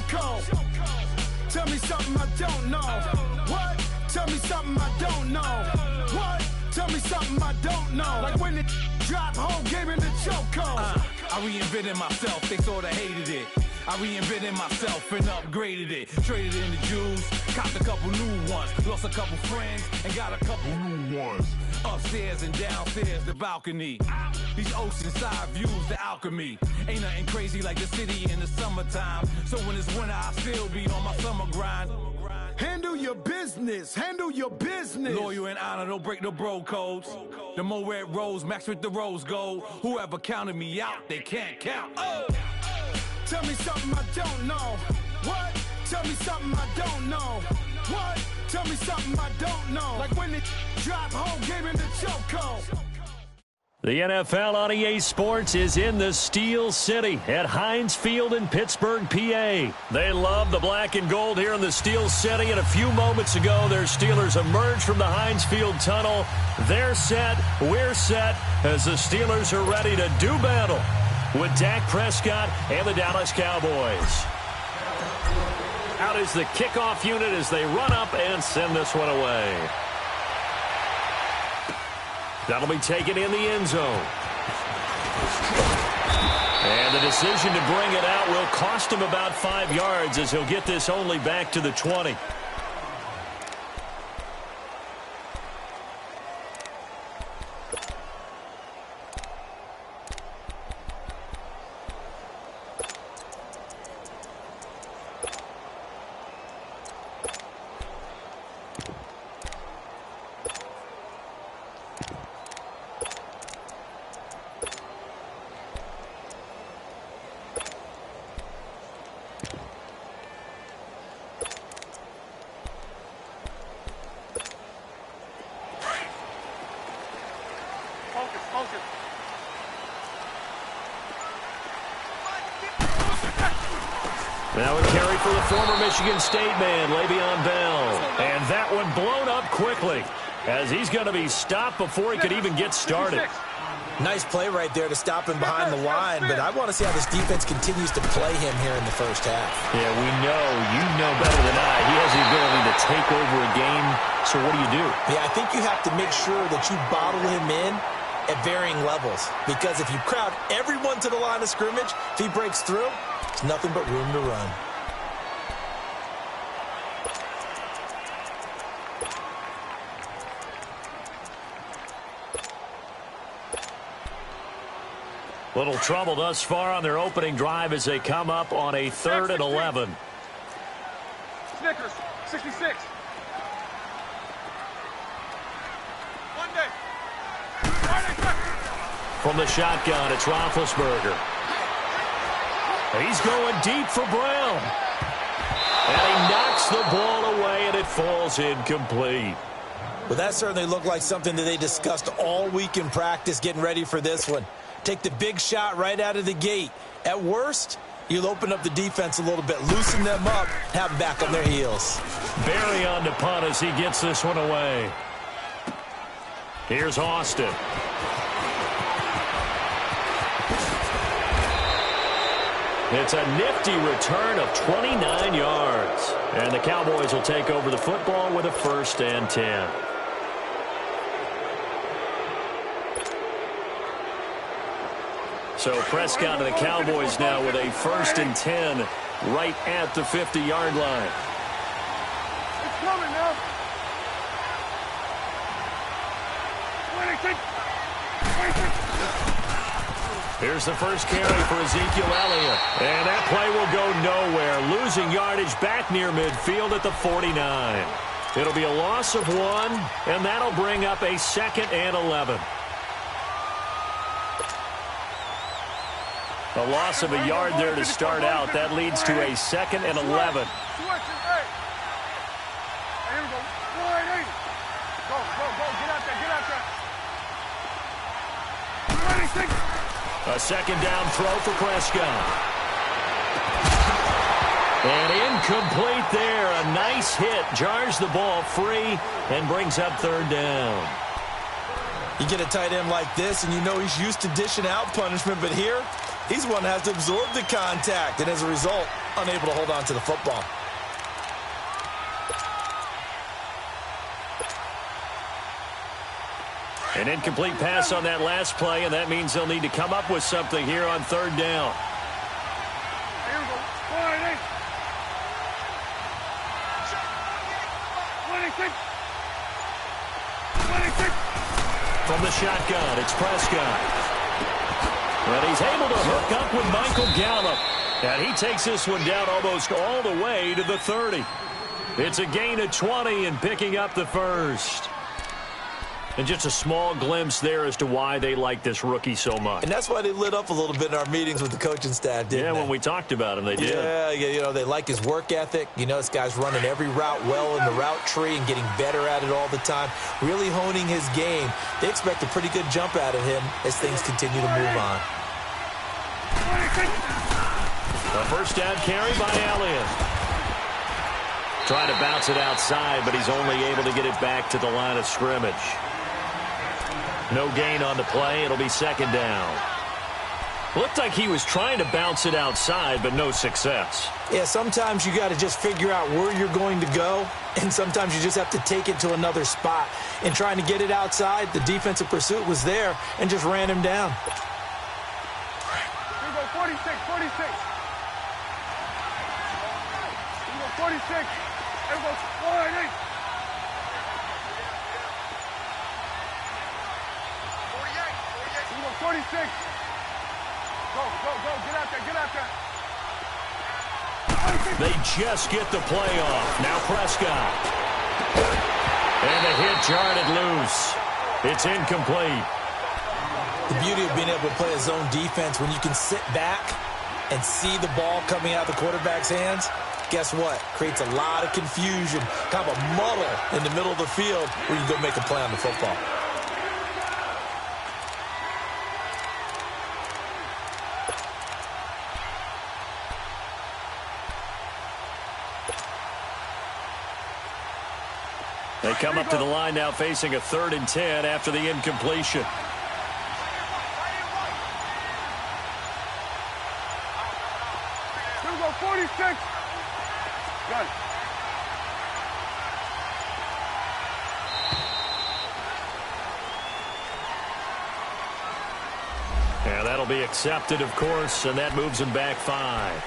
chokehold. Tell me something I don't know. What? Tell me something I don't know. What? Tell me something I don't know. Like when it drop, whole game in the chokehold. I reinvented myself, they sorta hated it. I reinvented myself and upgraded it. Traded in the Jews, copped a couple new ones. Lost a couple friends and got a couple new ones. Upstairs and downstairs, the balcony. These oceanside views, the alchemy. Ain't nothing crazy like the city in the summertime. So when it's winter, I still be on my summer grind. Handle your business, handle your business. Loyal and honor, don't break no bro codes. The more red rose, max with the rose gold. Whoever counted me out, they can't count. Oh! Tell me something I don't know. What? Tell me something I don't know. What? Tell me something I don't know. Like when it drop, whole game in the chokehold. The NFL on EA Sports is in the Steel City at Heinz Field in Pittsburgh, PA. They love the black and gold here in the Steel City, and a few moments ago, their Steelers emerged from the Heinz Field tunnel. They're set, we're set, as the Steelers are ready to do battle with Dak Prescott and the Dallas Cowboys. Out is the kickoff unit as they run up and send this one away. That'll be taken in the end zone. And the decision to bring it out will cost him about 5 yards as he'll get this only back to the 20. Now a carry for the former Michigan State man, Le'Veon Bell. And that one blown up quickly as he's going to be stopped before he could even get started. Nice play right there to stop him behind the line, but I want to see how this defense continues to play him here in the first half. Yeah, we know. You know better than I. He has the ability to take over a game, so what do? Yeah, I think you have to make sure that you bottle him in at varying levels, because if you crowd everyone to the line of scrimmage, if he breaks through, there's nothing but room to run. Little trouble thus far on their opening drive as they come up on a 3rd and 11. Snickers, 66. Monday. From the shotgun, it's Roethlisberger. He's going deep for Brown. And he knocks the ball away, and it falls incomplete. Well, that certainly looked like something that they discussed all week in practice getting ready for this one. Take the big shot right out of the gate. At worst, you'll open up the defense a little bit, loosen them up, have them back on their heels. Barry on the punt as he gets this one away. Here's Austin. It's a nifty return of 29 yards. And the Cowboys will take over the football with a 1st and 10. So Prescott and the Cowboys now with a 1st and 10 right at the 50-yard line. It's coming now. 26. Here's the first carry for Ezekiel Elliott. And that play will go nowhere. Losing yardage back near midfield at the 49. It'll be a loss of 1, and that'll bring up a 2nd and 11. A loss of a yard there to start out. That leads to a 2nd and 11. A 2nd down throw for Prescott. And incomplete there. A nice hit. Jars the ball free and brings up 3rd down. You get a tight end like this, and you know he's used to dishing out punishment, but here, he's one that has to absorb the contact, and as a result, unable to hold on to the football. An incomplete pass on that last play, and that means they'll need to come up with something here on third down. Here we go. 26. 26. From the shotgun, it's Prescott. And he's able to hook up with Michael Gallup. And he takes this one down almost all the way to the 30. It's a gain of 20 and picking up the first. And just a small glimpse there as to why they like this rookie so much. And that's why they lit up a little bit in our meetings with the coaching staff, didn't they? Yeah, when we talked about him, they did. Yeah, you know, they like his work ethic. You know, this guy's running every route well in the route tree and getting better at it all the time, really honing his game. They expect a pretty good jump out of him as things continue to move on. A first down carry by Elliott. Trying to bounce it outside, but he's only able to get it back to the line of scrimmage. No gain on the play. It'll be second down. Looked like he was trying to bounce it outside, but no success. Yeah, sometimes you got to just figure out where you're going to go, and sometimes you just have to take it to another spot. In trying to get it outside, the defensive pursuit was there and just ran him down. Here we go. 46. 46. Here we go. 46. Here we go. 48. 46. Go. Get out there. Get out there. 46. They just get the play off. Now Prescott. And the hit jarred loose. It's incomplete. The beauty of being able to play a zone defense when you can sit back and see the ball coming out of the quarterback's hands, guess what? Creates a lot of confusion, kind of a muddle in the middle of the field where you can go make a play on the football. They come up to the line now facing a 3rd and 10 after the incompletion. Here we go, 46. Got it. Yeah, that'll be accepted, of course, and that moves him back 5.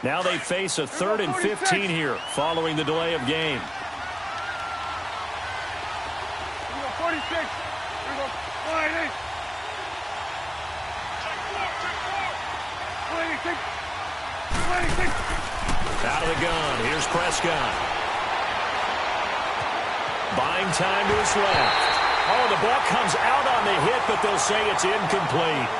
Now they face a 3rd and 15 here following the delay of game. Here we go, 46. Here we go, 48. 26. 26. Out of the gun. Here's Prescott. Buying time to his left. Oh, the ball comes out on the hit, but they'll say it's incomplete.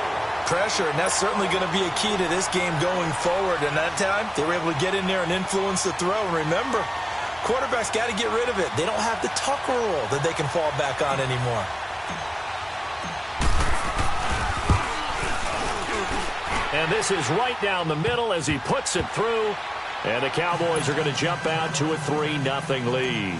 Pressure, and that's certainly going to be a key to this game going forward. And that time, they were able to get in there and influence the throw. And remember, quarterbacks got to get rid of it. They don't have the tuck rule that they can fall back on anymore. And this is right down the middle as he puts it through. And the Cowboys are going to jump out to a 3-0 lead.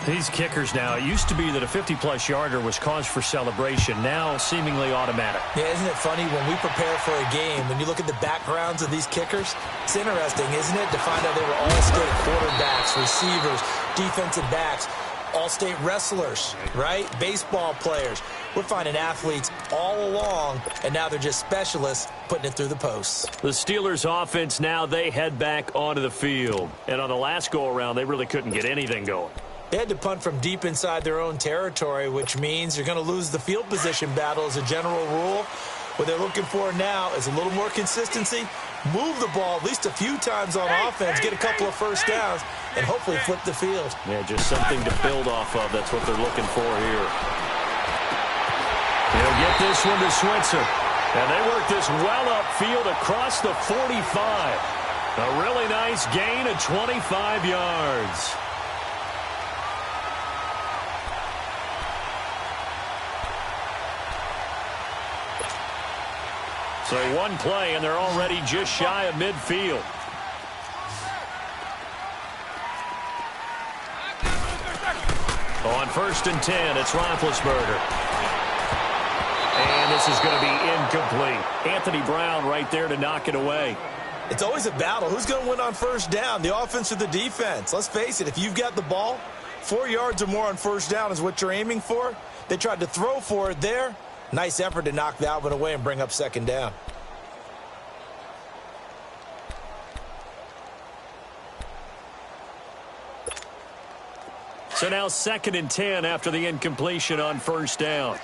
These kickers now, it used to be that a 50-plus yarder was cause for celebration, now seemingly automatic. Yeah, isn't it funny when we prepare for a game, when you look at the backgrounds of these kickers, it's interesting, isn't it, to find out they were all-state quarterbacks, receivers, defensive backs, all-state wrestlers, right? Baseball players. We're finding athletes all along, and now they're just specialists putting it through the posts. The Steelers' offense now, they head back onto the field. And on the last go-around, they really couldn't get anything going. They had to punt from deep inside their own territory, which means you're going to lose the field position battle as a general rule. What they're looking for now is a little more consistency, move the ball at least a few times on offense, get a couple of first downs, and hopefully flip the field. Yeah, just something to build off of. That's what they're looking for here. They'll get this one to Switzer. And they work this well upfield across the 45. A really nice gain of 25 yards. So one play, and they're already just shy of midfield. On 1st and 10, it's Roethlisberger. And this is going to be incomplete. Anthony Brown right there to knock it away. It's always a battle. Who's going to win on 1st down, the offense or the defense? Let's face it, if you've got the ball, 4 yards or more on 1st down is what you're aiming for. They tried to throw for it there. Nice effort to knock that one away and bring up 2nd down. So now 2nd and 10 after the incompletion on 1st down.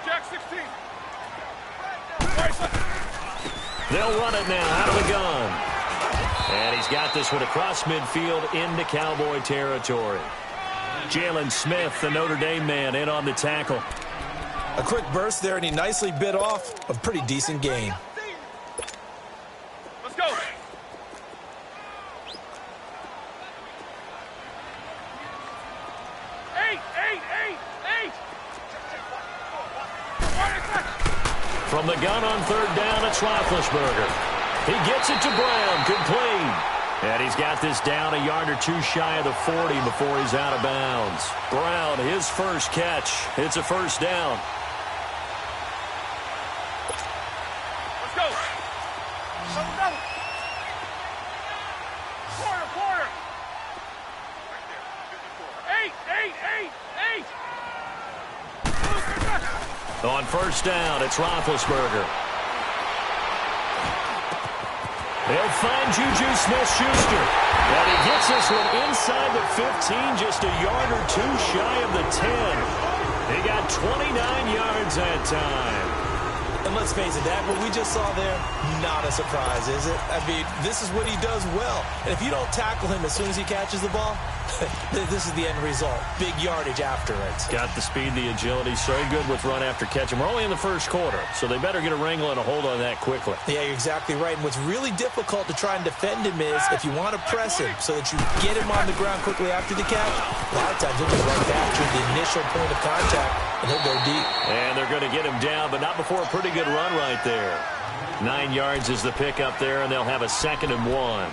Jack 16. They'll run it now out of the gun. And he's got this one across midfield into Cowboy territory. Jalen Smith, the Notre Dame man, in on the tackle. A quick burst there, and he nicely bit off a pretty decent gain. Let's go. Eight. From the gun on 3rd down, it's Roethlisberger. He gets it to Brown, complete. And he's got this down a yard or two shy of the 40 before he's out of bounds. Brown, his first catch. It's a 1st down. Let's go. Quarter. Eight. On 1st down, it's Roethlisberger. They'll find Juju Smith-Schuster. And he gets this one inside the 15, just a yard or two shy of the 10. He got 29 yards that time. And let's face it, that what we just saw there, not a surprise, is it? I mean, this is what he does well. And if you don't tackle him as soon as he catches the ball, this is the end result. Big yardage after it. Got the speed, the agility, so good with run after catch. And we're only in the 1st quarter, so they better get a wrangle and a hold on that quickly. Yeah, you're exactly right. And what's really difficult to try and defend him is if you want to press him so that you get him on the ground quickly after the catch, a lot of times he'll just run back to the initial point of contact, and he'll go deep. And they're going to get him down, but not before a pretty good run right there. 9 yards is the pickup there, and they'll have a 2nd and 1.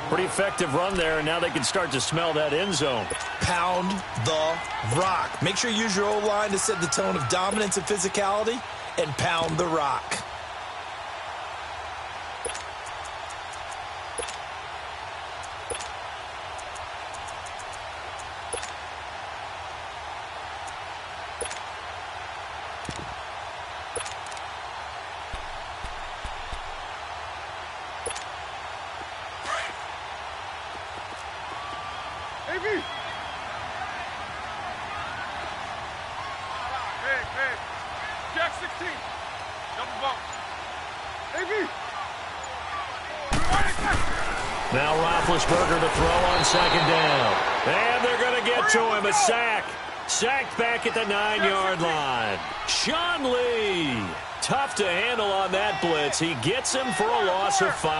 Pretty effective run there, and now they can start to smell that end zone. Pound the rock. Make sure you use your O-line to set the tone of dominance and physicality, and pound the rock. Hey. Jack 16. Double bump. AB. Now Roethlisberger to throw on 2nd down. And they're going to get to him. A sack. Sacked back at the 9-yard line. Sean Lee. Tough to handle on that blitz. He gets him for a loss of 5.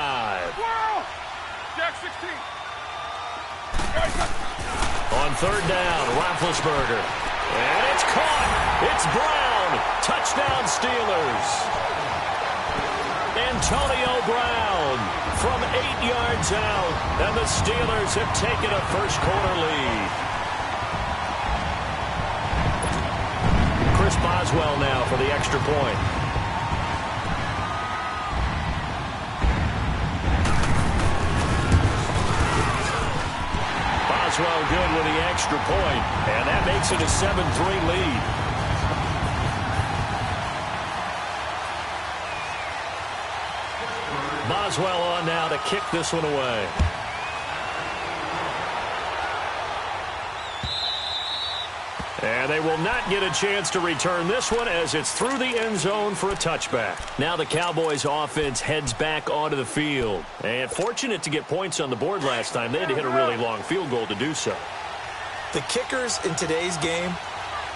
Jack 16. On 3rd down, Roethlisberger. And it's caught. It's Brown. Touchdown Steelers. Antonio Brown from 8 yards out. And the Steelers have taken a 1st quarter lead. Chris Boswell now for the extra point. Boswell good with the extra point, and that makes it a 7-3 lead. Boswell on now to kick this one away. And they will not get a chance to return this one as it's through the end zone for a touchback. Now the Cowboys offense heads back onto the field. And fortunate to get points on the board last time. They had to hit a really long field goal to do so. The kickers in today's game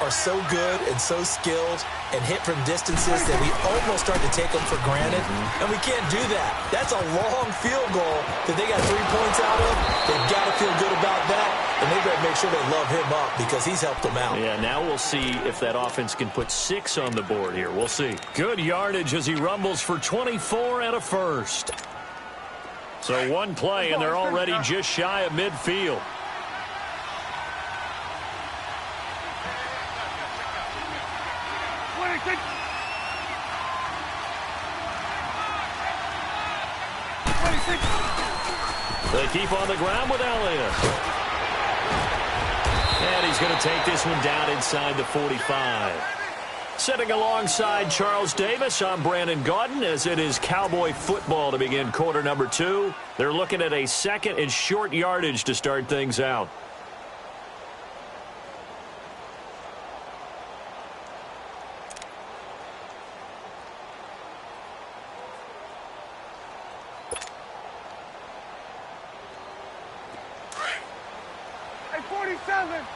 are so good and so skilled and hit from distances that we almost start to take them for granted. And we can't do that. That's a long field goal that they got 3 points out of. They've got to feel good about that. And they've got to make sure they love him up because he's helped them out. Yeah, now we'll see if that offense can put 6 on the board here. We'll see. Good yardage as he rumbles for 24 and a 1st. So So one play, and they're already just shy of midfield. They keep on the ground with Elliott. And he's going to take this one down inside the 45. Sitting alongside Charles Davis, I'm Brandon Gaudin, as it is Cowboy football to begin quarter number 2. They're looking at a second and short yardage to start things out. Hey, 47.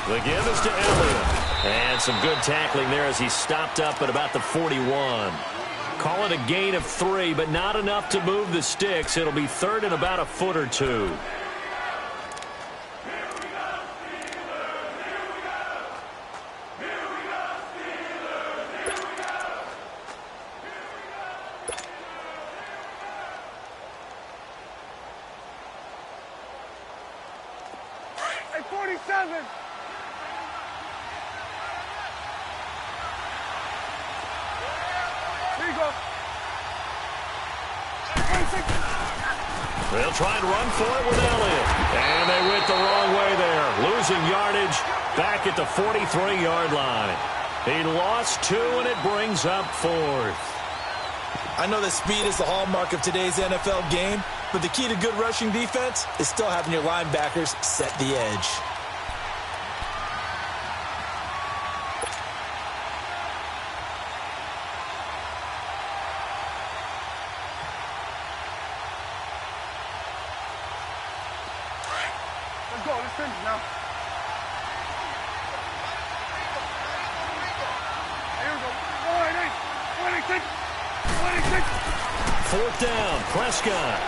The give is to Elliott. And some good tackling there as he stopped up at about the 41. Call it a gain of 3, but not enough to move the sticks. It'll be third and about a foot or two. Hey, 47. Here you go. 26. They'll try and run for it with Elliott. And they went the wrong way there. Losing yardage back at the 43-yard line. He lost 2, and it brings up 4th. I know that speed is the hallmark of today's NFL game, but the key to good rushing defense is still having your linebackers set the edge. Let's go. Let's finish now. Here we go. 26. 26. 4th down, Prescott.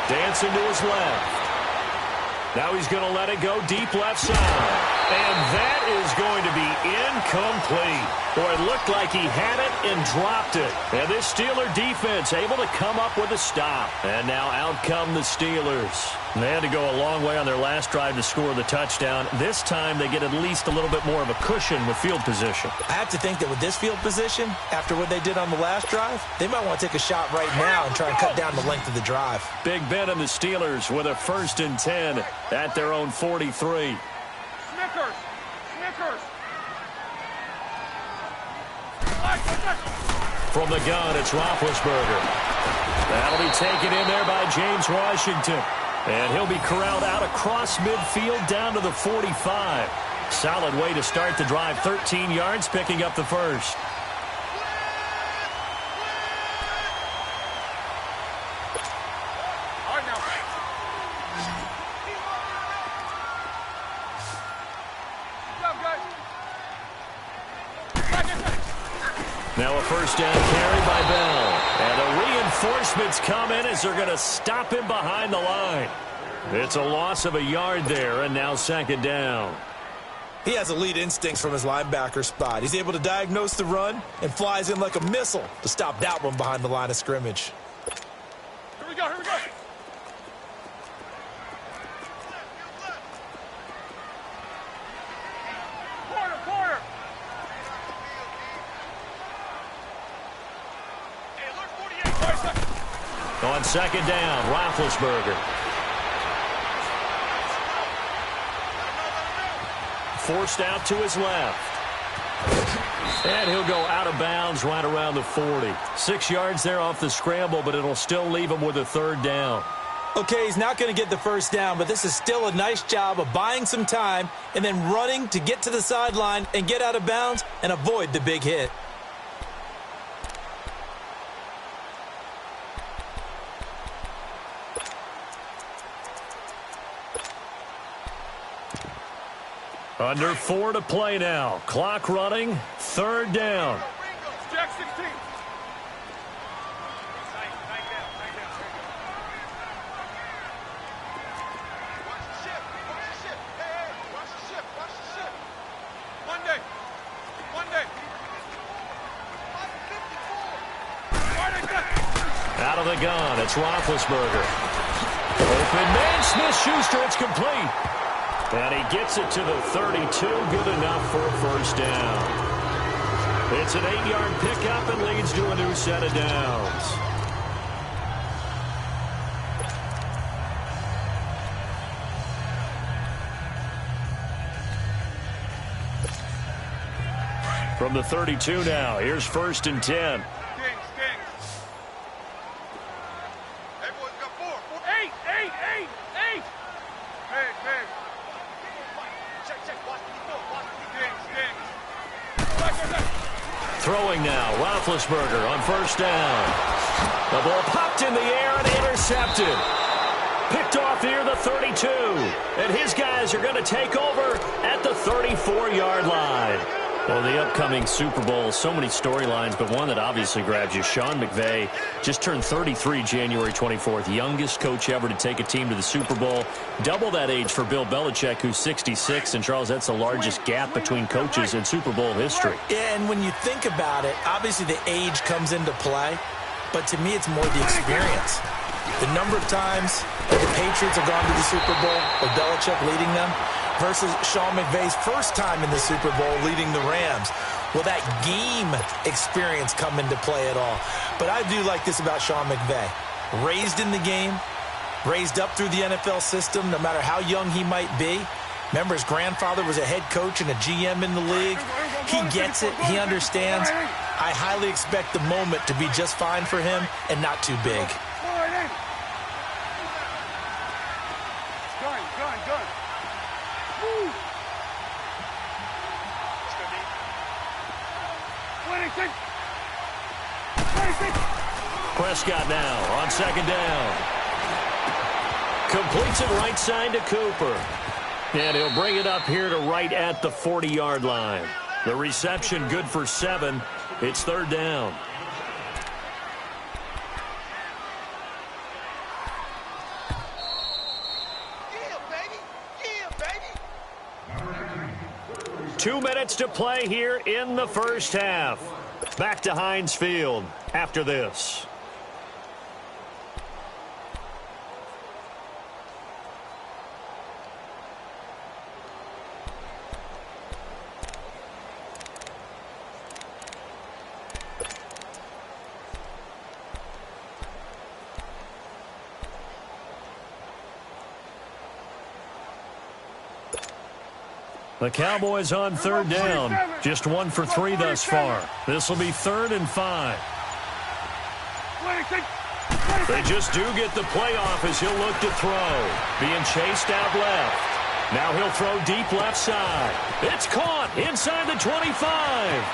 Dancing to his left. Now he's going to let it go deep left side. And that is going to be incomplete. Boy, it looked like he had it and dropped it. And this Steeler defense able to come up with a stop. And now out come the Steelers. They had to go a long way on their last drive to score the touchdown. This time they get at least a little bit more of a cushion with field position. I have to think that with this field position, after what they did on the last drive, they might want to take a shot right now and try and cut down the length of the drive. Big Ben and the Steelers with a 1st and 10 at their own 43. Snickers. Snickers. From the gun, it's Roethlisberger. That'll be taken in there by James Washington. And he'll be corralled out across midfield down to the 45. Solid way to start the drive. 13 yards, picking up the 1st. All right, now. Good job, guys. Now a 1st down carry by Bell. And the reinforcements come in as they're going to stop him behind the line. It's a loss of a yard there, and now 2nd down. He has elite instincts from his linebacker spot. He's able to diagnose the run and flies in like a missile to stop that one behind the line of scrimmage. Here we go, here we go. Corner, corner. Hey, alert 48. On 2nd down, Roethlisberger. Forced out to his left. And he'll go out of bounds right around the 40. 6 yards there off the scramble, but it'll still leave him with a 3rd down. Okay, he's not going to get the 1st down, but this is still a nice job of buying some time and then running to get to the sideline and get out of bounds and avoid the big hit. Under 4 to play now. Clock running. 3rd down. Jack 16. the gun. It's Roethlisberger. Open man, Smith-Schuster. It's complete. And he gets it to the 32. Good enough for a first down. It's an 8-yard pickup and leads to a new set of downs. From the 32 now, here's 1st and 10. Throwing now, Roethlisberger on 1st down. The ball popped in the air and intercepted. Picked off near the 32. And his guys are going to take over at the 34-yard line. Well, the upcoming Super Bowl, so many storylines, but one that obviously grabs you. Sean McVay just turned 33 January 24th. Youngest coach ever to take a team to the Super Bowl. Double that age for Bill Belichick, who's 66. And, Charles, that's the largest gap between coaches in Super Bowl history. Yeah, and when you think about it, obviously the age comes into play. But to me, it's more the experience. The number of times that the Patriots have gone to the Super Bowl with Belichick leading them versus Sean McVay's first time in the Super Bowl leading the Rams. Will that game experience come into play at all? But I do like this about Sean McVay. Raised in the game, raised up through the NFL system, no matter how young he might be. Remember, his grandfather was a head coach and a GM in the league. He gets it. He understands. I highly expect the moment to be just fine for him and not too big. Prescott now on 2nd down. Completes it right side to Cooper. And he'll bring it up here to right at the 40-yard line. The reception good for 7. It's 3rd down. Yeah, baby. 2 minutes to play here in the first half. Back to Heinz Field after this. The Cowboys on 3rd down. Just 1 for 3 thus far. This will be 3rd and 5. They just do get the playoff as he'll look to throw. Being chased out left. Now he'll throw deep left side. It's caught inside the 25.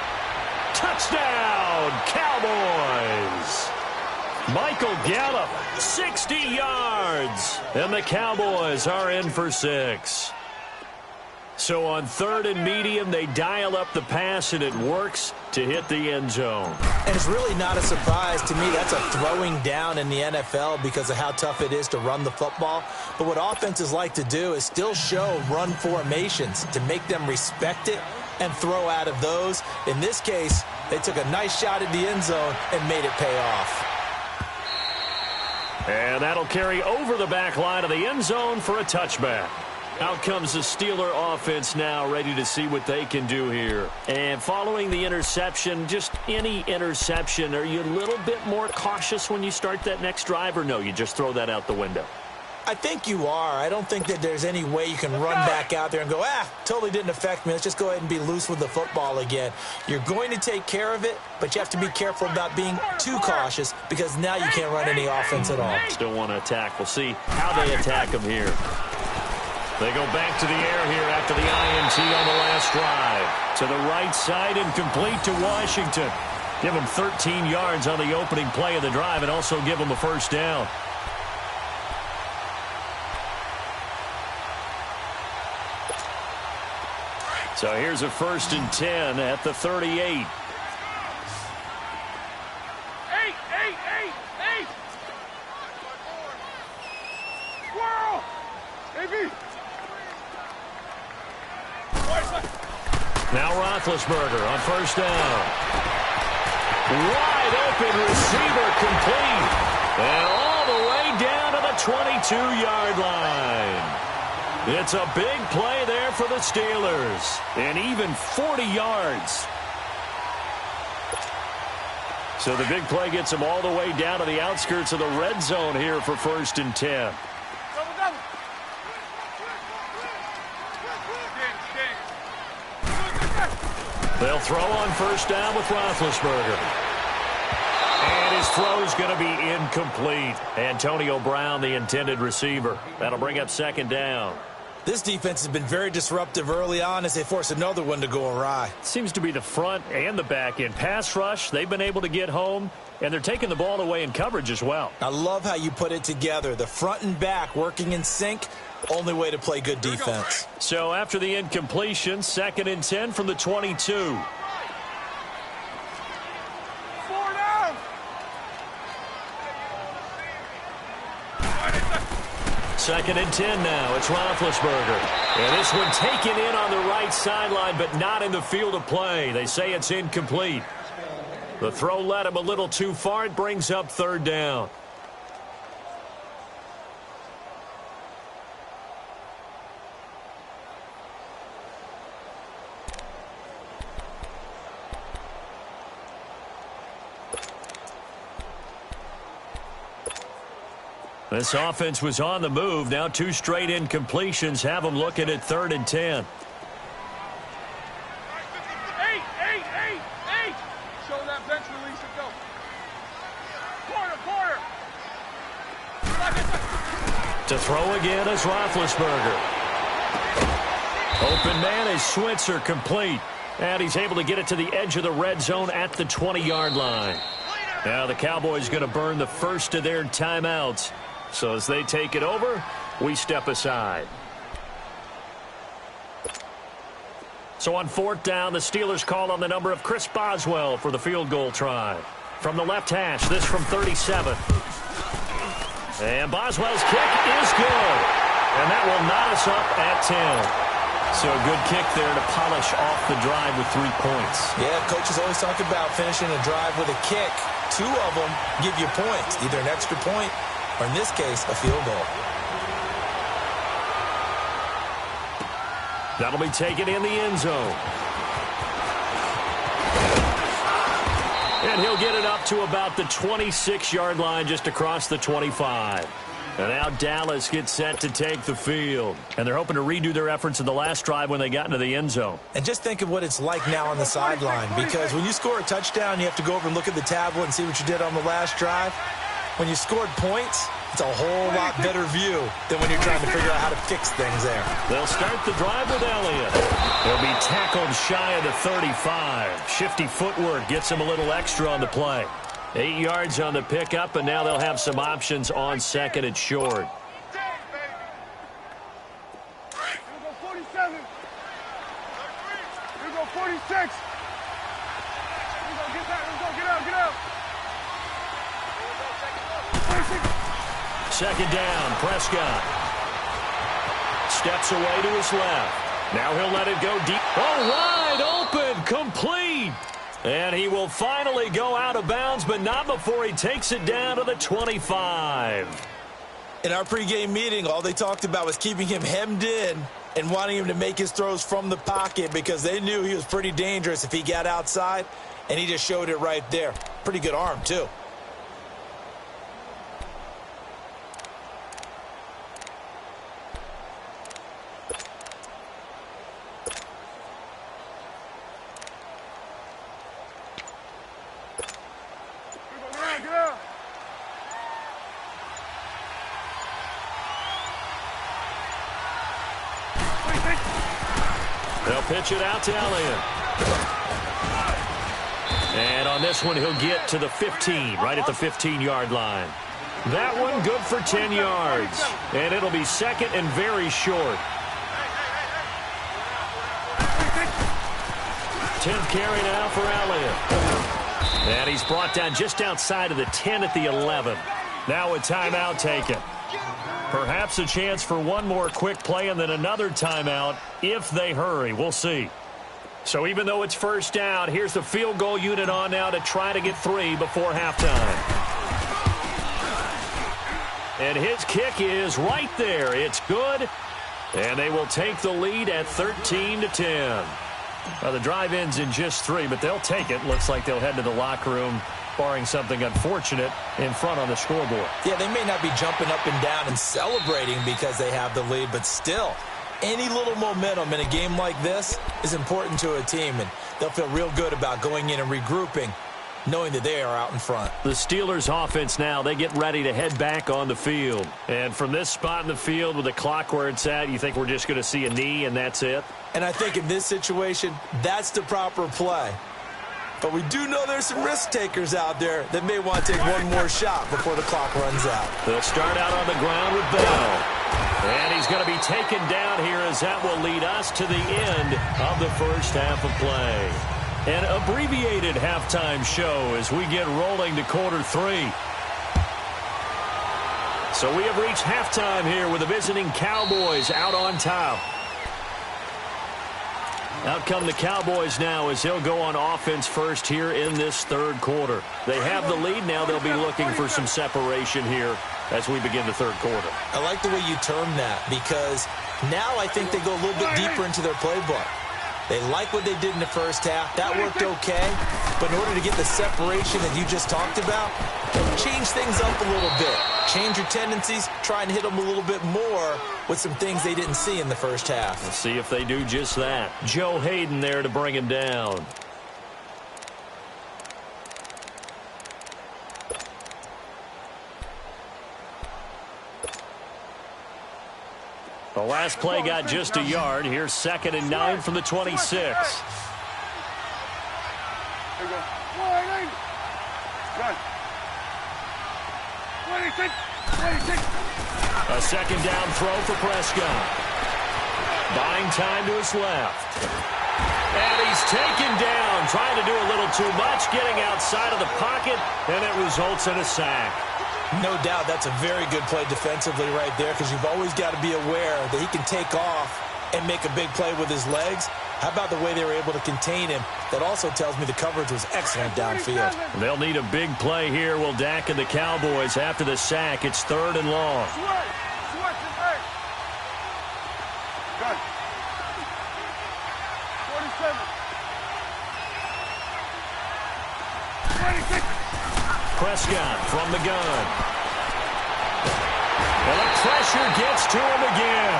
Touchdown, Cowboys. Michael Gallup, 60 yards. And the Cowboys are in for 6. So on 3rd and medium, they dial up the pass, and it works to hit the end zone. And it's really not a surprise to me. That's a throwing down in the NFL because of how tough it is to run the football. But what offenses like to do is still show run formations to make them respect it and throw out of those. In this case, they took a nice shot at the end zone and made it pay off. And that'll carry over the back line of the end zone for a touchback. Out comes the Steeler offense now, ready to see what they can do here. And following the interception, just any interception, are you a little bit more cautious when you start that next drive, or no, you just throw that out the window? I think you are. I don't think that there's any way you can run back out there and go, totally didn't affect me. Let's just go ahead and be loose with the football again. You're going to take care of it, but you have to be careful about being too cautious because now you can't run any offense at all. Still want to attack. We'll see how they attack them here. They go back to the air here after the INT on the last drive. To the right side and complete to Washington. Give them 13 yards on the opening play of the drive and also give them a first down. So here's a 1st and 10 at the 38. Squirrel! Baby! Now Roethlisberger on 1st down. Wide open receiver complete. And all the way down to the 22-yard line. It's a big play there for the Steelers. And even 40 yards. So the big play gets them all the way down to the outskirts of the red zone here for 1st and 10. They'll throw on 1st down with Roethlisberger. And his throw is going to be incomplete. Antonio Brown, the intended receiver. That'll bring up 2nd down. This defense has been very disruptive early on as they force another one to go awry. Seems to be the front and the back end. Pass rush, they've been able to get home, and they're taking the ball away in coverage as well. I love how you put it together. The front and back working in sync, only way to play good defense. So after the incompletion, 2nd and 10 from the 22. 4 down. 2nd and 10 now. It's Roethlisberger. And this one taken in on the right sideline, but not in the field of play. They say it's incomplete. The throw led him a little too far. It brings up 3rd down. This offense was on the move. Now 2 straight incompletions have them looking at 3rd and 10. 8. Show that bench release and go. Corner. To throw again is Roethlisberger. Open man is Switzer, complete. And he's able to get it to the edge of the red zone at the 20-yard line. Now the Cowboys going to burn the first of their timeouts. So as they take it over, we step aside. So on 4th down, the Steelers call on the number of Chris Boswell for the field goal try. From the left hash, this from 37. And Boswell's kick is good. And that will knot us up at 10. So a good kick there to polish off the drive with 3 points. Yeah, coaches always talk about finishing a drive with a kick. 2 of them give you points, either an extra point or, in this case, a field goal. That'll be taken in the end zone. And he'll get it up to about the 26-yard line, just across the 25. And now Dallas gets set to take the field. And they're hoping to redo their efforts in the last drive when they got into the end zone. And just think of what it's like now on the sideline, because when you score a touchdown, you have to go over and look at the tablet and see what you did on the last drive. When you scored points, it's a whole lot better view than when you're trying to figure out how to fix things there. They'll start the drive with Elliott. He'll be tackled shy of the 35. Shifty footwork gets him a little extra on the play. 8 yards on the pickup, and now they'll have some options on 2nd and short. Here we go 47. Here we go 46. Here we go, get back, let's go, get out. 46. 2nd down, Prescott. Steps away to his left. Now he'll let it go deep. Oh, wide open, complete. And he will finally go out of bounds, but not before he takes it down to the 25. In our pregame meeting, all they talked about was keeping him hemmed in and wanting him to make his throws from the pocket because they knew he was pretty dangerous if he got outside, and he just showed it right there. Pretty good arm, too. They'll pitch it out to Elliott. And on this one, he'll get to the 15, right at the 15-yard line. That one good for 10 yards. And it'll be 2nd and very short. 10th carry now for Elliott. And he's brought down just outside of the 10 at the 11. Now a timeout taken. Perhaps a chance for one more quick play and then another timeout if they hurry. We'll see. So even though it's 1st down, here's the field goal unit on now to try to get 3 before halftime. And his kick is right there. It's good. And they will take the lead at 13-10. Well, the drive ends in just 3, but they'll take it. Looks like they'll head to the locker room, barring something unfortunate, in front on the scoreboard. Yeah, they may not be jumping up and down and celebrating because they have the lead, but still, any little momentum in a game like this is important to a team, and they'll feel real good about going in and regrouping, knowing that they are out in front. The Steelers offense now, they get ready to head back on the field. And from this spot in the field with the clock where it's at, you think we're just going to see a knee and that's it? And I think in this situation, that's the proper play. But we do know there's some risk takers out there that may want to take one more shot before the clock runs out. They'll start out on the ground with Bell. And he's going to be taken down here as that will lead us to the end of the first half of play. An abbreviated halftime show as we get rolling to quarter 3. So we have reached halftime here with the visiting Cowboys out on top. Out come the Cowboys now as they'll go on offense first here in this third quarter. They have the lead. Now they'll be looking for some separation here as we begin the third quarter. I like the way you term that because now I think they go a little bit deeper into their playbook. They like what they did in the first half. That worked okay. But in order to get the separation that you just talked about, change things up a little bit. Change your tendencies. Try and hit them a little bit more with some things they didn't see in the first half. We'll see if they do just that. Joe Hayden there to bring him down. The last play got just a yard. Here's 2nd and 9 from the 26. There you go. 26. A second down throw for Prescott. Buying time to his left. And he's taken down, trying to do a little too much, getting outside of the pocket, and it results in a sack. No doubt that's a very good play defensively right there because you've always got to be aware that he can take off and make a big play with his legs. How about the way they were able to contain him? That also tells me the coverage was excellent downfield. They'll need a big play here. Will Dak and the Cowboys after the sack. It's 3rd and long. Good. 47. 26. Prescott from the gun. And the pressure gets to him again.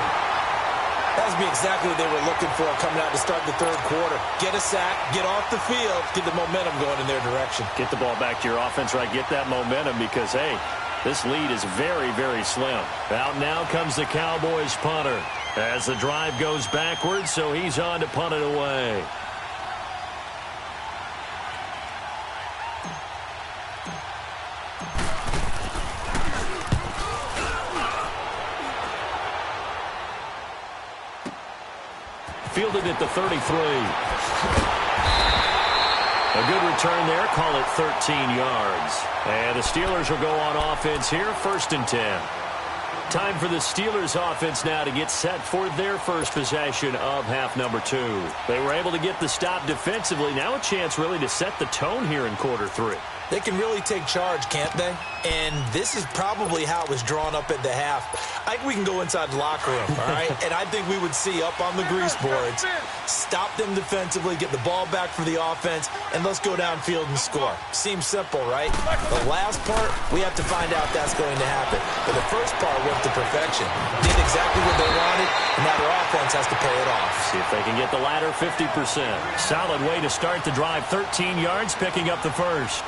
That would be exactly what they were looking for coming out to start the third quarter. Get a sack, get off the field, get the momentum going in their direction. Get the ball back to your offense, right? Get that momentum because, hey, this lead is very, very slim. Out now comes the Cowboys punter as the drive goes backwards, so he's on to punt it away. Fielded at the 33. A good return there. Call it 13 yards. And the Steelers will go on offense here. 1st and 10. Time for the Steelers offense now to get set for their first possession of half number 2. They were able to get the stop defensively. Now a chance really to set the tone here in quarter 3. They can really take charge, can't they? And this is probably how it was drawn up at the half. I think we can go inside the locker room, all right? And I think we would see up on the grease boards, stop them defensively, get the ball back for the offense, and let's go downfield and score. Seems simple, right? The last part, we have to find out if that's going to happen. But the first part worked to perfection. Did exactly what they wanted, and now their offense has to pay it off. See if they can get the latter 50%. Solid way to start the drive. 13 yards, picking up the first.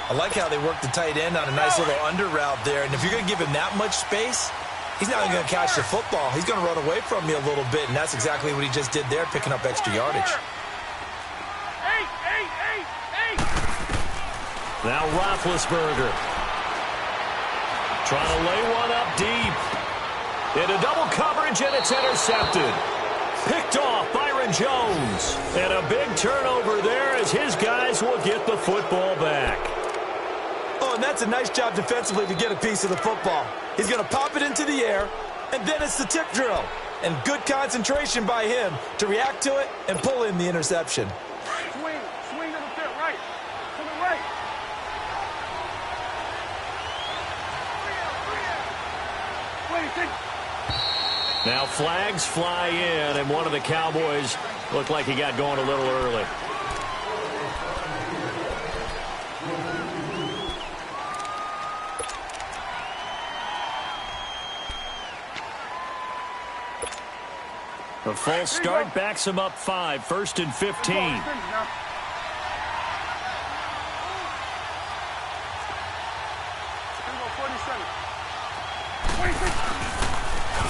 I like how they worked the tight end on a nice little under route there. And if you're going to give him that much space, he's not even going to catch the football. He's going to run away from you a little bit, and that's exactly what he just did there, picking up extra yardage. Now Roethlisberger trying to lay one up deep. Into double coverage, and it's intercepted. Picked off Byron Jones. And a big turnover there as his guys will get the football back. Oh, and that's a nice job defensively to get a piece of the football. He's going to pop it into the air, and then it's the tip drill. And good concentration by him to react to it and pull in the interception. Swing to the tip, right. To the right. Now flags fly in, and one of the Cowboys looked like he got going a little early. A false start backs him up 5, 1st and 15.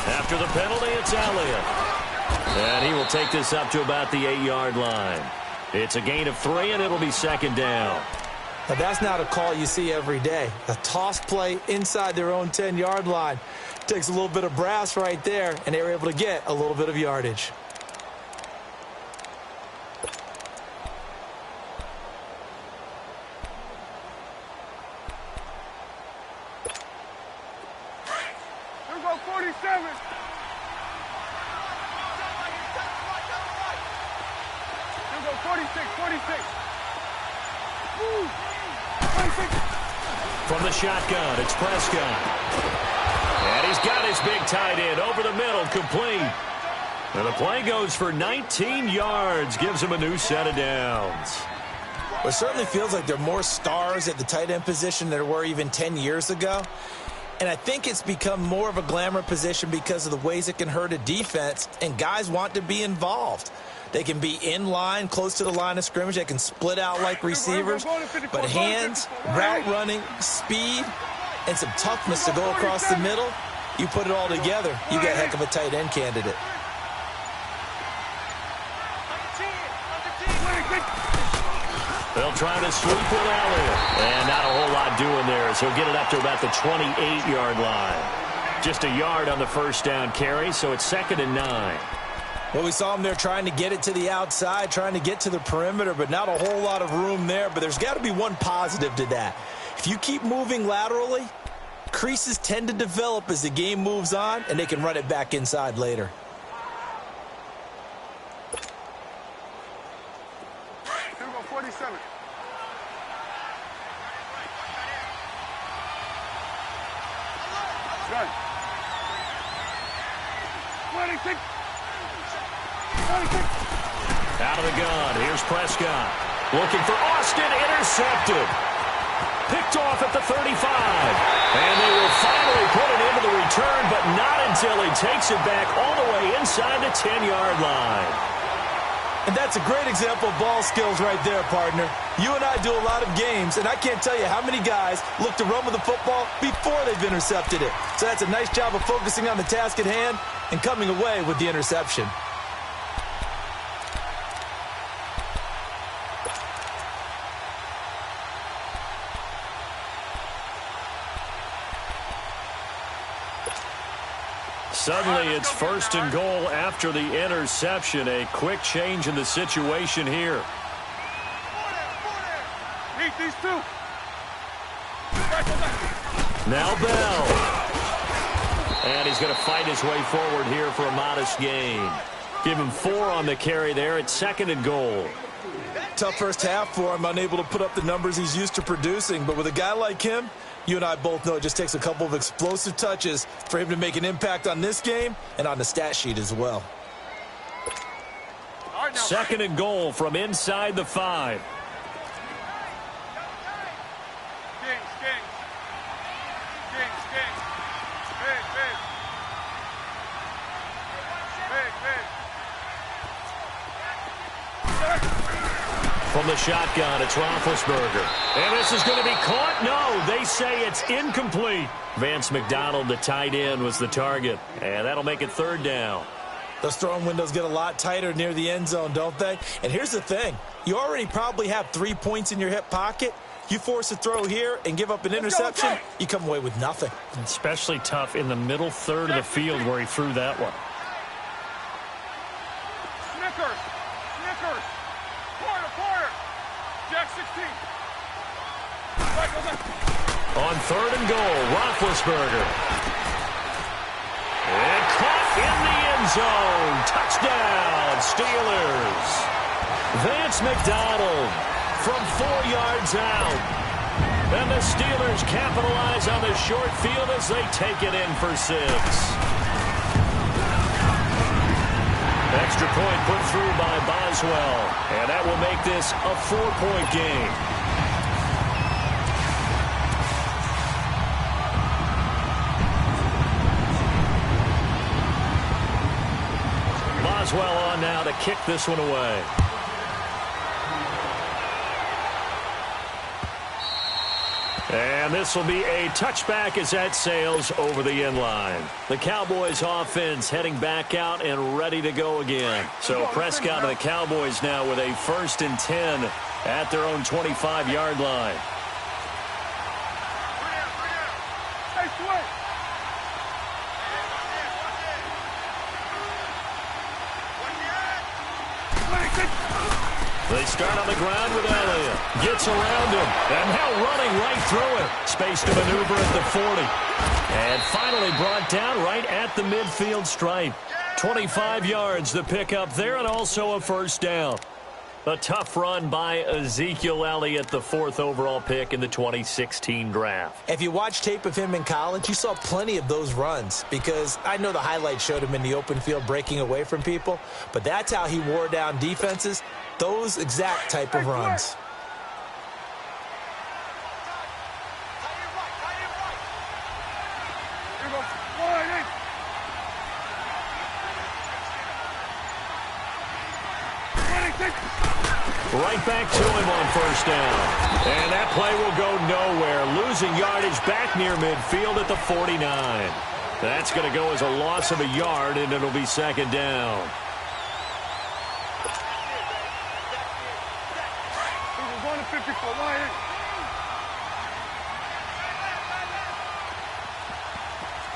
After the penalty, it's Elliott. And he will take this up to about the 8-yard line. It's a gain of 3, and it'll be 2nd down. Now, that's not a call you see every day. A toss play inside their own 10-yard line. Takes a little bit of brass right there, and they were able to get a little bit of yardage. Here we go, 47. Here we go, 46, 46. Woo. 26. From the shotgun, it's Prescott. And he's got his big tight end over the middle, complete. And the play goes for 19 yards, gives him a new set of downs. Well, it certainly feels like there are more stars at the tight end position than there were even 10 years ago. And I think it's become more of a glamour position because of the ways it can hurt a defense, and guys want to be involved. They can be in line, close to the line of scrimmage. They can split out like receivers. But hands, route running, speed, and some toughness to go across the middle, you put it all together, you get a heck of a tight end candidate. They'll try to sweep with Elliott. And not a whole lot doing there, so he'll get it up to about the 28-yard line. Just a yard on the first down carry, so it's 2nd and 9. Well, we saw him there trying to get it to the outside, trying to get to the perimeter, but not a whole lot of room there. But there's got to be one positive to that. If you keep moving laterally, creases tend to develop as the game moves on, and they can run it back inside later. Here we go, 47. Good. 26. 26. Out of the gun, here's Prescott. Looking for Austin, intercepted. Picked off at the 35. And they will finally put it into the return, but not until he takes it back all the way inside the 10-yard line. And that's a great example of ball skills right there, partner. You and I do a lot of games, and I can't tell you how many guys look to run with the football before they've intercepted it. So that's a nice job of focusing on the task at hand and coming away with the interception. Suddenly, it's 1st and goal after the interception. A quick change in the situation here. Meet these two. Now Bell. And he's going to fight his way forward here for a modest gain. Give him 4 on the carry there. It's 2nd and goal. Tough first half for him, unable to put up the numbers he's used to producing. But with a guy like him, you and I both know it just takes a couple of explosive touches for him to make an impact on this game and on the stat sheet as well. 2nd and goal from inside the 5. From the shotgun, it's Roethlisberger. And this is going to be caught. No, they say it's incomplete. Vance McDonald, the tight end, was the target. And that'll make it 3rd down. Those throwing windows get a lot tighter near the end zone, don't they? And here's the thing. You already probably have 3 points in your hip pocket. You force a throw here and give up an interception, you come away with nothing. Especially tough in the middle third of the field where he threw that one. Snickers. Porter. Jack 16. On 3rd and goal, Roethlisberger. And caught in the end zone. Touchdown, Steelers. Vance McDonald from 4 yards out. And the Steelers capitalize on the short field as they take it in for 6. Extra point put through by Boswell. And that will make this a 4-point game. Boswell on now to kick this one away. And this will be a touchback as that sails over the end line. The Cowboys offense heading back out and ready to go again. So Prescott and the Cowboys now with a 1st and 10 at their own 25-yard line. They start on the ground with Elliott. Gets around him. And now running right through it. Space to maneuver at the 40. And finally brought down right at the midfield stripe. 25 yards the pickup there and also a 1st down. A tough run by Ezekiel Elliott, the 4th overall pick in the 2016 draft. If you watch tape of him in college, you saw plenty of those runs because I know the highlights showed him in the open field breaking away from people, but that's how he wore down defenses, those exact type of runs. Right back to him on 1st down. And that play will go nowhere. Losing yardage back near midfield at the 49. That's going to go as a loss of a yard, and it'll be 2nd down. Going to 54. Line.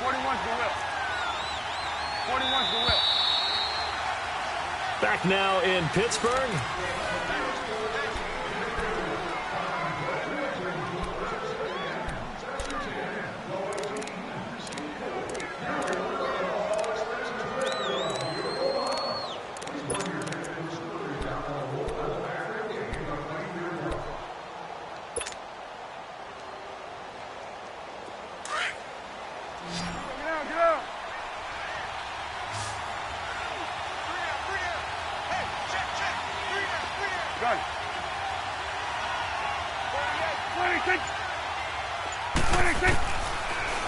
41's the whip. 41's the whip. Back now in Pittsburgh.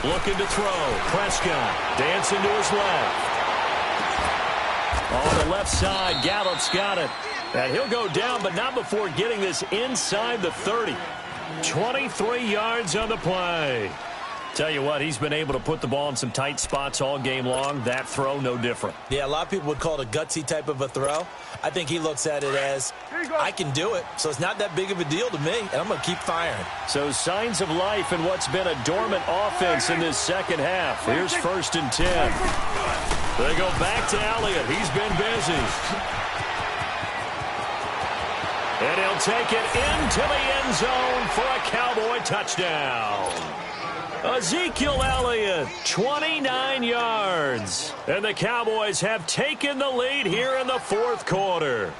Looking to throw. Prescott dancing to his left. On the left side, Gallup's got it. And he'll go down, but not before getting this inside the 30. 23 yards on the play. Tell you what, he's been able to put the ball in some tight spots all game long. That throw, no different. Yeah, a lot of people would call it a gutsy type of a throw. I think he looks at it as, I can do it, so it's not that big of a deal to me, and I'm going to keep firing. So signs of life in what's been a dormant offense in this second half. Here's 1st and 10. They go back to Elliott. He's been busy. And he'll take it into the end zone for a Cowboy touchdown. Ezekiel Elliott, 29 yards. And the Cowboys have taken the lead here in the 4th quarter.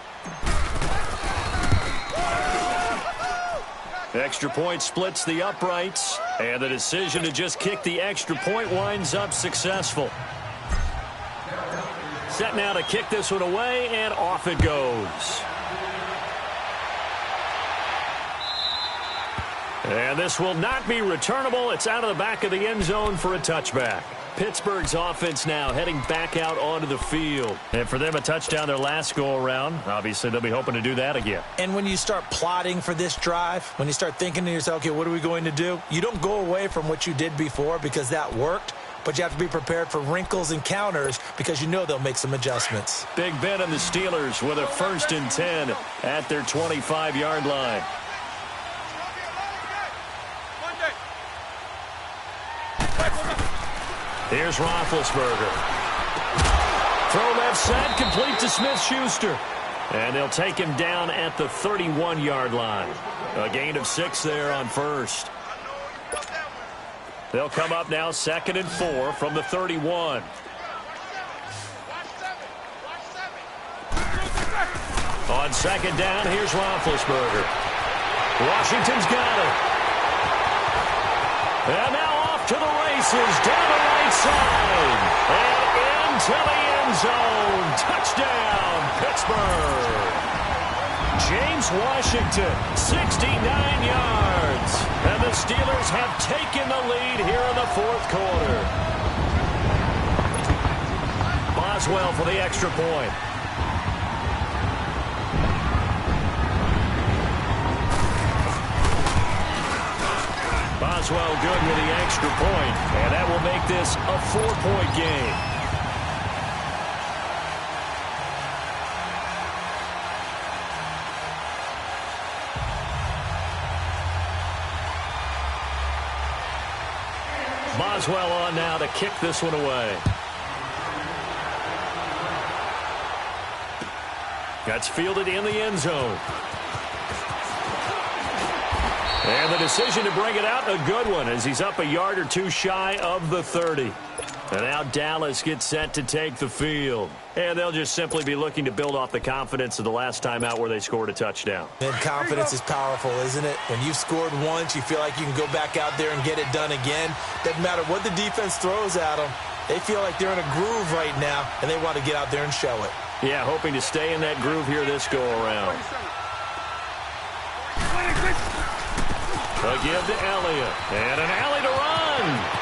Extra point splits the uprights. And the decision to just kick the extra point winds up successful. Set now to kick this one away, and off it goes. And this will not be returnable. It's out of the back of the end zone for a touchback. Pittsburgh's offense now heading back out onto the field. And for them, a touchdown their last go-around. Obviously, they'll be hoping to do that again. And when you start plotting for this drive, when you start thinking to yourself, okay, what are we going to do? You don't go away from what you did before because that worked, but you have to be prepared for wrinkles and counters because you know they'll make some adjustments. Big Ben and the Steelers with a 1st and 10 at their 25-yard line. Here's Roethlisberger. Throw left side, complete to Smith-Schuster. And they'll take him down at the 31-yard line. A gain of 6 there on 1st. They'll come up now 2nd and 4 from the 31. On 2nd down, here's Roethlisberger. Washington's got it. And now off to the races, down the right side. And into the end zone. Touchdown. James Washington, 69 yards. And the Steelers have taken the lead here in the fourth quarter. Boswell for the extra point. Boswell good with the extra point, and that will make this a 4-point game. Boswell on now to kick this one away. That's fielded in the end zone. And the decision to bring it out, a good one, as he's up a yard or two shy of the 30. And now Dallas gets set to take the field. And they'll just simply be looking to build off the confidence of the last time out where they scored a touchdown. And confidence is powerful, isn't it? When you've scored once, you feel like you can go back out there and get it done again. Doesn't matter what the defense throws at them. They feel like they're in a groove right now, and they want to get out there and show it. Yeah, hoping to stay in that groove here this go-around. A give to Elliott. And an alley to run.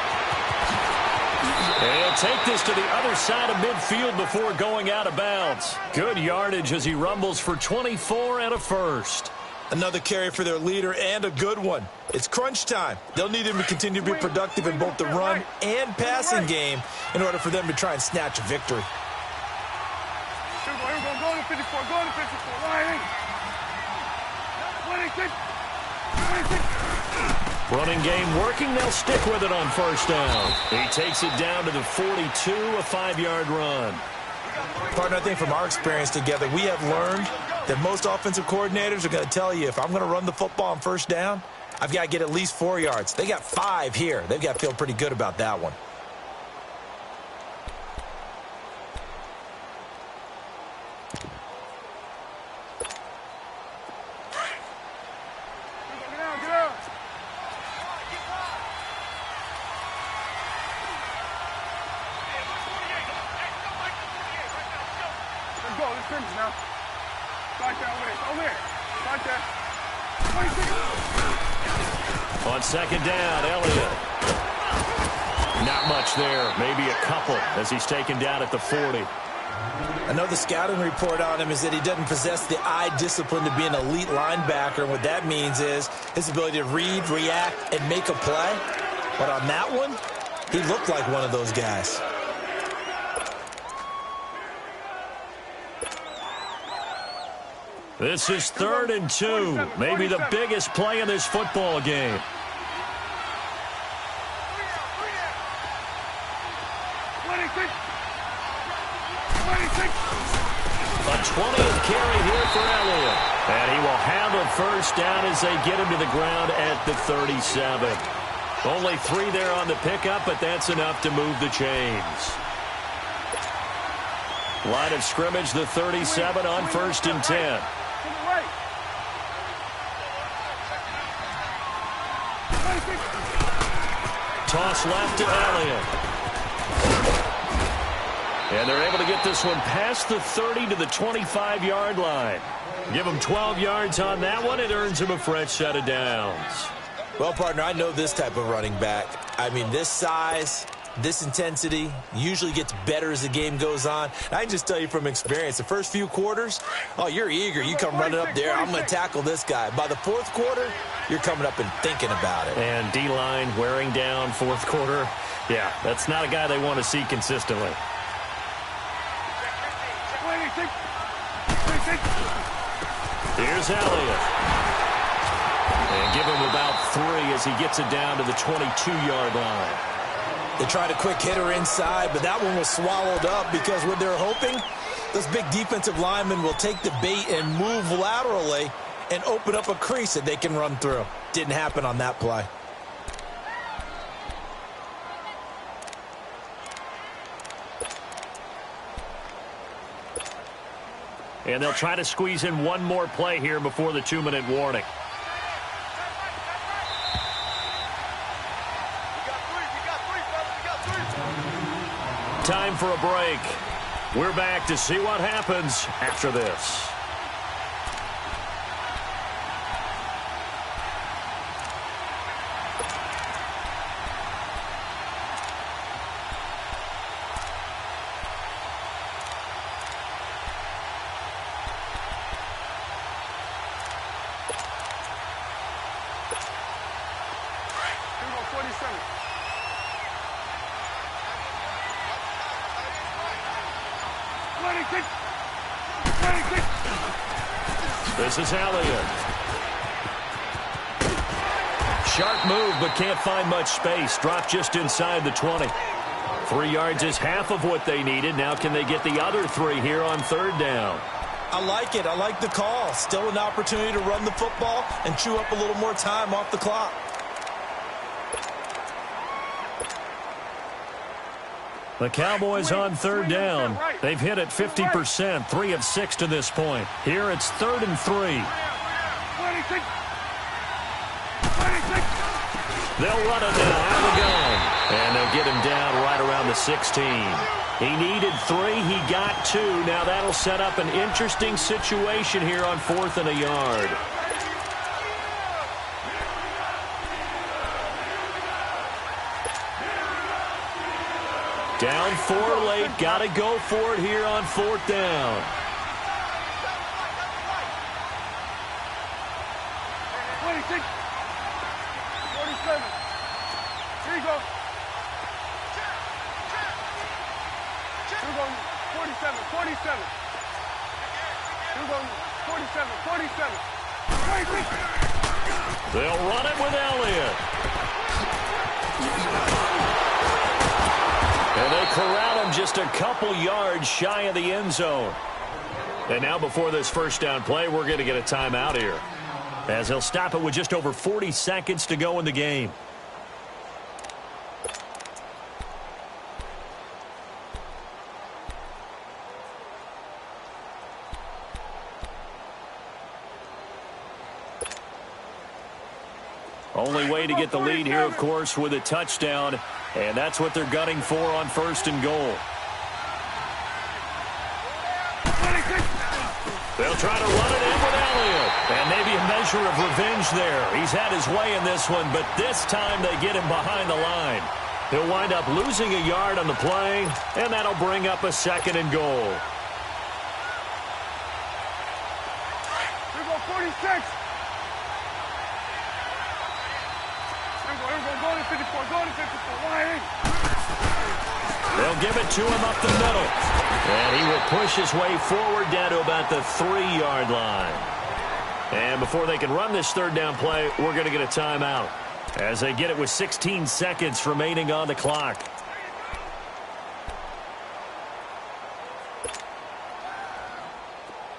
And he'll take this to the other side of midfield before going out of bounds. Good yardage as he rumbles for 24 and a first. Another carry for their leader and a good one. It's crunch time. They'll need him to continue to be productive in both the run and passing game in order for them to try and snatch a victory. Go to 54. Go to 54. Line. 26. 26. Running game working. They'll stick with it on first down. He takes it down to the 42, a 5-yard run. Partner, I think from our experience together, we have learned that most offensive coordinators are going to tell you, if I'm going to run the football on first down, I've got to get at least 4 yards. They got 5 here. They've got to feel pretty good about that one. On second down, Elliott. Not much there, maybe a couple as he's taken down at the 40. I know the scouting report on him is that he doesn't possess the eye discipline to be an elite linebacker. And what that means is his ability to read, react, and make a play. But on that one, he looked like one of those guys. This is 3rd and 2, maybe the biggest play in this football game. A 20th carry here for Elliott. And he will have a first down as they get him to the ground at the 37. Only 3 there on the pickup, but that's enough to move the chains. Line of scrimmage, the 37 on 1st and 10. Toss left to Elliott. And they're able to get this one past the 30 to the 25-yard line. Give him 12 yards on that one. It earns him a fresh set of downs. Well, partner, I know this type of running back. I mean, this size, this intensity usually gets better as the game goes on. And I can just tell you from experience, the first few quarters, oh, you're eager. You come running up there. I'm going to tackle this guy. By the 4th quarter, you're coming up and thinking about it. And D-line wearing down 4th quarter. Yeah, that's not a guy they want to see consistently. Here's Elliott. And give him about 3 as he gets it down to the 22-yard line. They tried a quick hitter inside, but that one was swallowed up because what they're hoping, those big defensive linemen will take the bait and move laterally and open up a crease that they can run through. Didn't happen on that play. And they'll try to squeeze in one more play here before the 2-minute warning. Time for a break. We're back to see what happens after this. This is Elliott. Sharp move, but can't find much space. Dropped just inside the 20. 3 yards is half of what they needed. Now can they get the other 3 here on third down? I like it. I like the call. Still an opportunity to run the football and chew up a little more time off the clock. The Cowboys on third down. They've hit it 50%, 3 of 6 to this point. Here it's 3rd and 3. 26. They'll run it now. Out of the gun. And they'll get him down right around the 16. He needed 3. He got 2. Now that'll set up an interesting situation here on 4th and a yard. Down 4 late. Got to go for it here on 4th down. 26. 47. Here you go. Here we go. 47. 47. Here we go. 47. 47. 26. They'll run it with Elliott. And they corral him just a couple yards shy of the end zone. And now before this first down play, we're going to get a timeout here, as he'll stop it with just over 40 seconds to go in the game. Only way to get the lead here, of course, with a touchdown. And that's what they're gunning for on 1st and goal. They'll try to run it in with Elliott. And maybe a measure of revenge there. He's had his way in this one, but this time they get him behind the line. He'll wind up losing a yard on the play, and that'll bring up a 2nd and goal. Here we go. 46. Go to 54. Go to 54. Wide. They'll give it to him up the middle. And he will push his way forward down to about the 3-yard line. And before they can run this third down play, we're going to get a timeout, as they get it with 16 seconds remaining on the clock.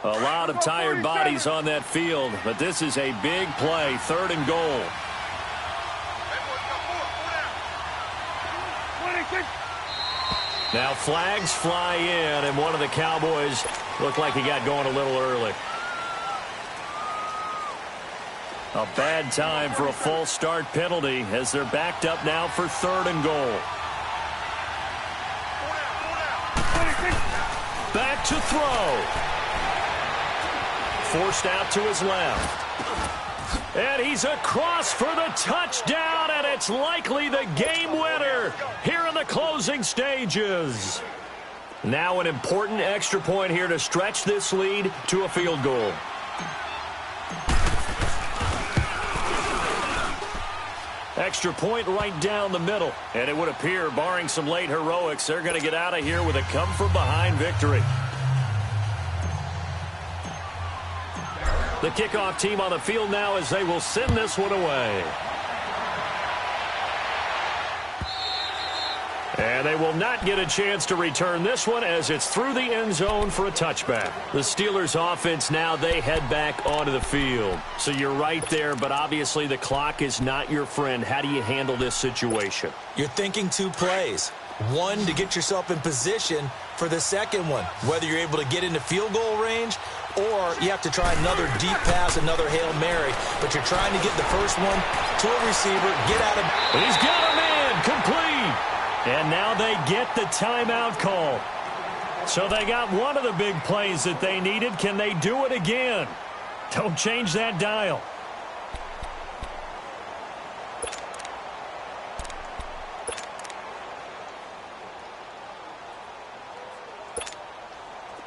A lot of tired bodies on that field, but this is a big play, 3rd and goal. Now flags fly in, and one of the Cowboys looked like he got going a little early. A bad time for a false start penalty, as they're backed up now for 3rd and goal. Back to throw. Forced out to his left. And he's across for the touchdown, and it's likely the game winner here in the closing stages. Now an important extra point here to stretch this lead to a field goal. Extra point right down the middle, and it would appear, barring some late heroics, they're going to get out of here with a come-from-behind victory. The kickoff team on the field now, as they will send this one away. And they will not get a chance to return this one, as it's through the end zone for a touchback. The Steelers offense now, they head back onto the field. So you're right there, but obviously the clock is not your friend. How do you handle this situation? You're thinking 2 plays. One, to get yourself in position for the second one, whether you're able to get into field goal range or you have to try another deep pass, another Hail Mary. But you're trying to get the first one to a receiver, get out of... He's got him in, complete. And now they get the timeout call. So they got one of the big plays that they needed. Can they do it again? Don't change that dial.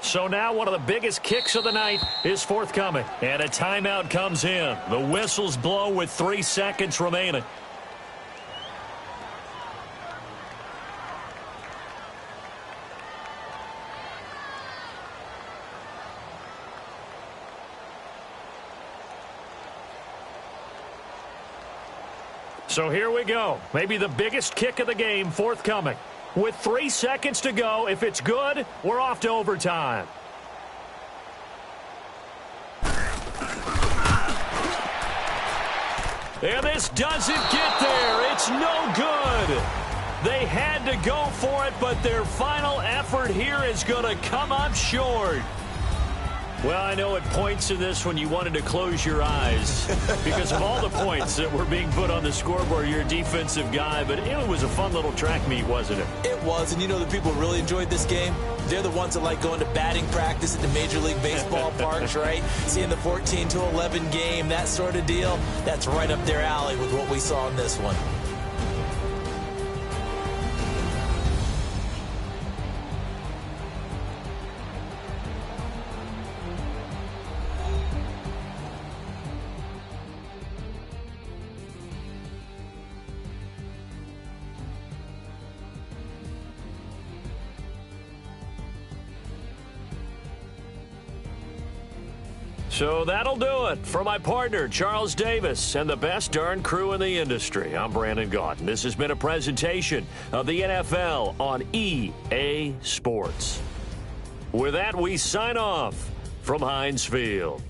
So now one of the biggest kicks of the night is forthcoming. And a timeout comes in. The whistles blow with 3 seconds remaining. So here we go. Maybe the biggest kick of the game forthcoming. With 3 seconds to go, if it's good, we're off to overtime. And this doesn't get there. It's no good. They had to go for it, but their final effort here is going to come up short. Well, I know at points in this when you wanted to close your eyes because of all the points that were being put on the scoreboard. You're a defensive guy, but it was a fun little track meet, wasn't it? It was, and you know the people who really enjoyed this game? They're the ones that like going to batting practice at the Major League Baseball parks, right? Seeing the 14-11 game, that sort of deal, that's right up their alley with what we saw in this one. So that'll do it for my partner, Charles Davis, and the best darn crew in the industry. I'm Brandon Gaudin. This has been a presentation of the NFL on EA Sports. With that, we sign off from Heinz Field.